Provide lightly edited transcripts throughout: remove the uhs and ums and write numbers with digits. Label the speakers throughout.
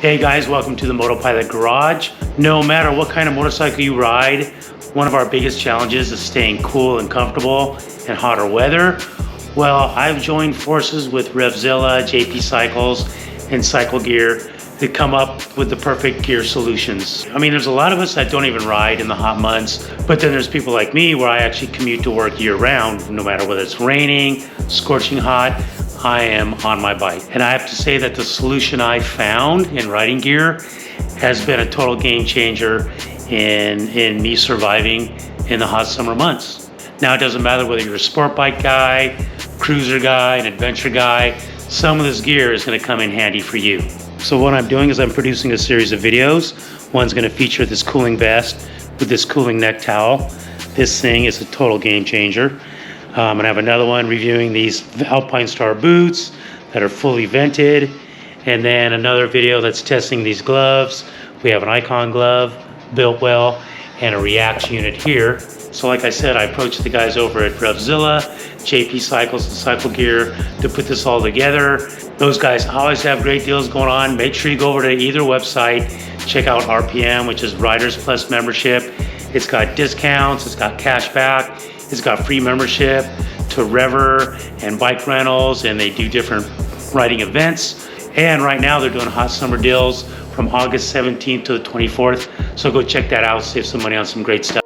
Speaker 1: Hey guys, welcome to the Motopilot Garage. No matter what kind of motorcycle you ride, one of our biggest challenges is staying cool and comfortable in hotter weather. Well, I've joined forces with Revzilla, JP Cycles, and Cycle Gear to come up with the perfect gear solutions. I mean, there's a lot of us that don't even ride in the hot months, but then there's people like me where I actually commute to work year round, no matter whether it's raining, scorching hot, I am on my bike. And I have to say that the solution I found in riding gear has been a total game changer in me surviving in the hot summer months. Now, it doesn't matter whether you're a sport bike guy, cruiser guy, an adventure guy, some of this gear is gonna come in handy for you. So what I'm doing is I'm producing a series of videos. One's gonna feature this cooling vest with this cooling neck towel. This thing is a total game changer. I'm gonna have another one reviewing these Alpinestars boots that are fully vented. And then another video that's testing these gloves. We have an Icon glove, built well, and a React unit here. So like I said, I approached the guys over at Revzilla, JP Cycles, and Cycle Gear to put this all together. Those guys always have great deals going on. Make sure you go over to either website, check out RPM, which is Riders Plus membership. It's got discounts, it's got cash back, it's got free membership to Rever and bike rentals, and they do different riding events. And right now they're doing hot summer deals from August 17th to the 24th. So go check that out, save some money on some great stuff.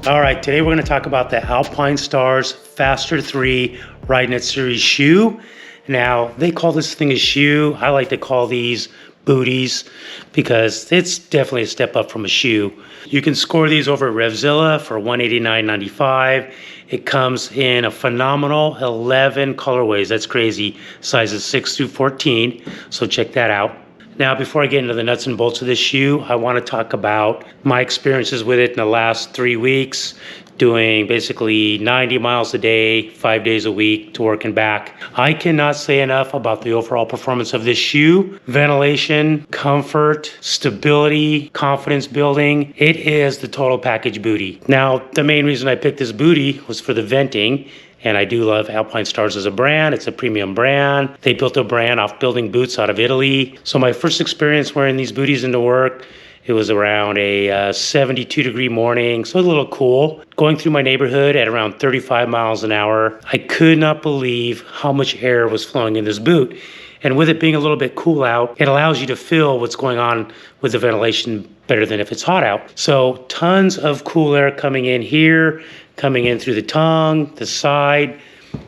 Speaker 1: All right, today we're gonna talk about the Alpinestars Faster 3 Rideknit Series shoe. Now, they call this thing a shoe. I like to call these booties because it's definitely a step up from a shoe. You can score these over at Revzilla for $189.95. It comes in a phenomenal 11 colorways. That's crazy. Sizes 6 through 14. So check that out. Now, before I get into the nuts and bolts of this shoe, I want to talk about my experiences with it in the last 3 weeks, doing basically 90 miles a day, 5 days a week to work and back. I cannot say enough about the overall performance of this shoe. Ventilation, comfort, stability, confidence building. It is the total package booty. Now, the main reason I picked this booty was for the venting. And I do love Alpinestars as a brand. It's a premium brand. They built a brand off building boots out of Italy. So my first experience wearing these booties into work, it was around a 72-degree morning, so a little cool. Going through my neighborhood at around 35 miles an hour, I could not believe how much air was flowing in this boot. And with it being a little bit cool out, it allows you to feel what's going on with the ventilation better than if it's hot out. So tons of cool air coming in here, coming in through the tongue, the side.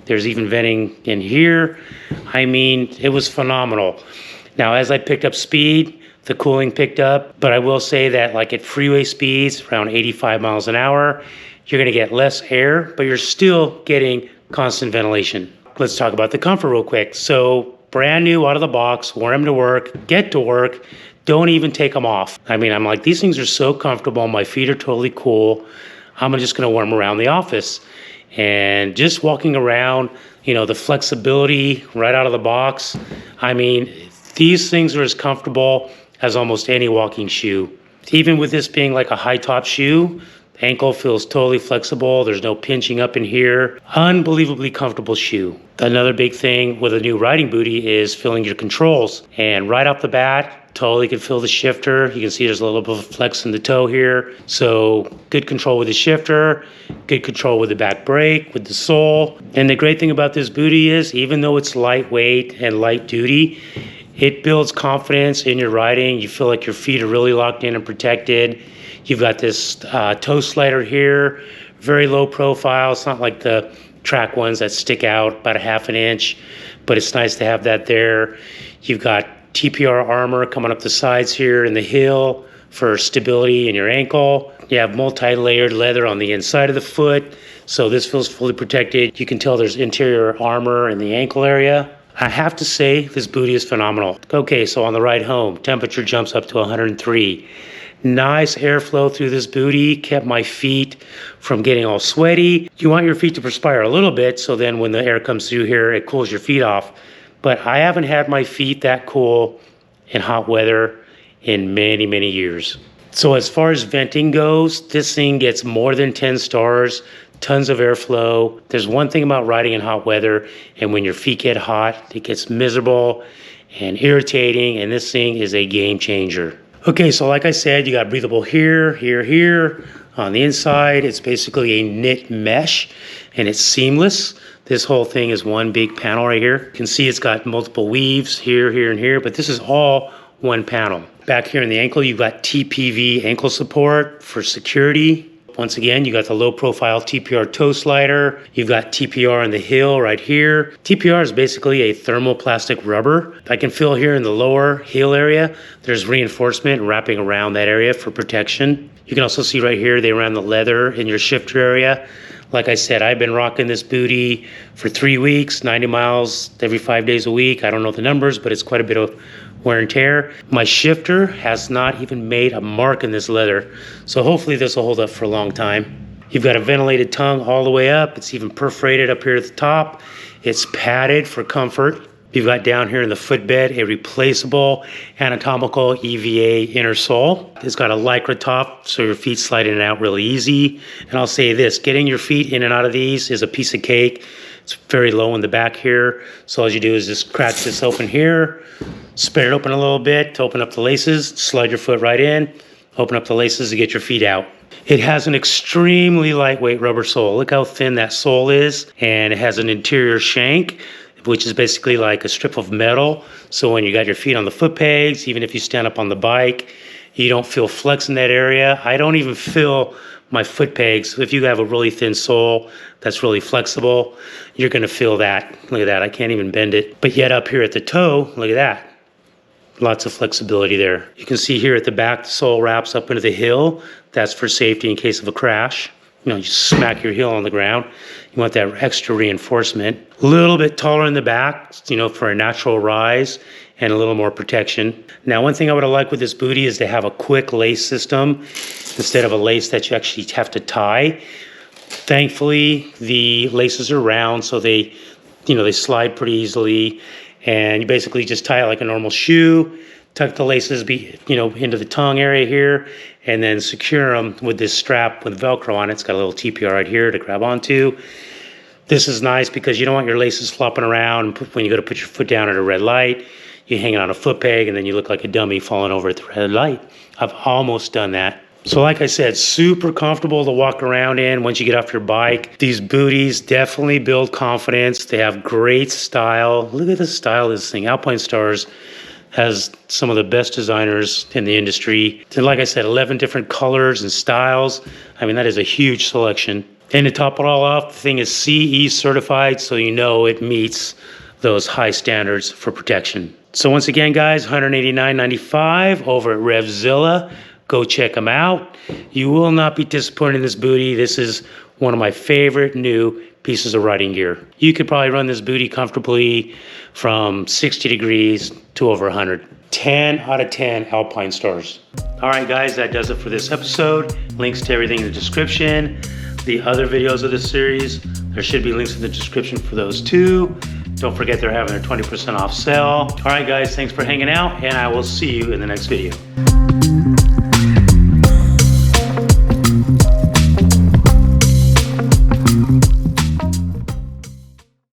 Speaker 1: There's even venting in here. I mean, it was phenomenal. Now, as I picked up speed, the cooling picked up, but I will say that like at freeway speeds, around 85 miles an hour, you're gonna get less air, but you're still getting constant ventilation. Let's talk about the comfort real quick. So brand new out of the box, wear them to work, get to work, don't even take them off. I mean, I'm like, these things are so comfortable, my feet are totally cool. I'm just gonna wear them around the office. And just walking around, you know, the flexibility right out of the box. I mean, these things are as comfortable as almost any walking shoe. Even with this being like a high top shoe, the ankle feels totally flexible. There's no pinching up in here. Unbelievably comfortable shoe. Another big thing with a new riding booty is feeling your controls. And right off the bat, totally can feel the shifter. You can see there's a little bit of flex in the toe here. So good control with the shifter, good control with the back brake, with the sole. And the great thing about this booty is even though it's lightweight and light duty, it builds confidence in your riding. You feel like your feet are really locked in and protected. You've got this toe slider here, very low profile. It's not like the track ones that stick out about a half an inch, but it's nice to have that there. You've got TPR armor coming up the sides here in the heel for stability in your ankle. You have multi-layered leather on the inside of the foot, so this feels fully protected. You can tell there's interior armor in the ankle area. I have to say, this booty is phenomenal. Okay, so on the ride home, temperature jumps up to 103. Nice airflow through this booty, kept my feet from getting all sweaty. You want your feet to perspire a little bit, so then when the air comes through here, it cools your feet off. But I haven't had my feet that cool in hot weather in many, many years. So as far as venting goes, this thing gets more than 10 stars. Tons of airflow. There's one thing about riding in hot weather, and when your feet get hot, it gets miserable and irritating, and this thing is a game changer. Okay, so like I said, you got breathable here, here, here. On the inside, it's basically a knit mesh, and it's seamless. This whole thing is one big panel right here. You can see it's got multiple weaves here, here, and here, but this is all one panel. Back here in the ankle, you've got TPV ankle support for security. Once again, you got the low profile TPR toe slider. You've got TPR in the heel right here. TPR is basically a thermoplastic rubber. I can feel here in the lower heel area, there's reinforcement wrapping around that area for protection. You can also see right here, they ran the leather in your shifter area. Like I said, I've been rocking this booty for 3 weeks, 90 miles every 5 days a week. I don't know the numbers, but it's quite a bit of wear and tear. My shifter has not even made a mark in this leather, so hopefully this will hold up for a long time. You've got a ventilated tongue all the way up. It's even perforated up here at the top. It's padded for comfort. You've got down here in the footbed a replaceable anatomical EVA inner sole. It's got a Lycra top, so your feet slide in and out really easy. And I'll say this, getting your feet in and out of these is a piece of cake. It's very low in the back here. So all you do is just crack this open here, spread it open a little bit to open up the laces, slide your foot right in, open up the laces to get your feet out. It has an extremely lightweight rubber sole. Look how thin that sole is. And it has an interior shank, which is basically like a strip of metal. So when you got your feet on the foot pegs, even if you stand up on the bike, you don't feel flex in that area. I don't even feel my foot pegs. If you have a really thin sole that's really flexible, you're gonna feel that. Look at that, I can't even bend it. But yet up here at the toe, look at that. Lots of flexibility there. You can see here at the back, the sole wraps up into the heel. That's for safety in case of a crash. You know, you smack your heel on the ground. You want that extra reinforcement. A little bit taller in the back, you know, for a natural rise and a little more protection. Now, one thing I would have liked with this booty is to have a quick lace system instead of a lace that you actually have to tie. Thankfully, the laces are round, so they, you know, they slide pretty easily. And you basically just tie it like a normal shoe, tuck the laces, into the tongue area here, and then secure them with this strap with Velcro on it. It's got a little TPR right here to grab onto. This is nice because you don't want your laces flopping around when you go to put your foot down at a red light. You hang it on a foot peg and then you look like a dummy falling over at the red light. I've almost done that. So like I said, super comfortable to walk around in once you get off your bike. These booties definitely build confidence. They have great style. Look at the style of this thing. Alpinestars has some of the best designers in the industry. And like I said, 11 different colors and styles. I mean, that is a huge selection. And to top it all off, the thing is CE certified, so you know it meets those high standards for protection. So once again, guys, $189.95 over at Revzilla. Go check them out. You will not be disappointed in this booty. This is one of my favorite new pieces of riding gear. You could probably run this booty comfortably from 60 degrees to over 100. 10 out of 10 Alpinestars. All right, guys, that does it for this episode. Links to everything in the description. The other videos of this series, there should be links in the description for those too. Don't forget they're having their 20% off sale. All right, guys, thanks for hanging out, and I will see you in the next video.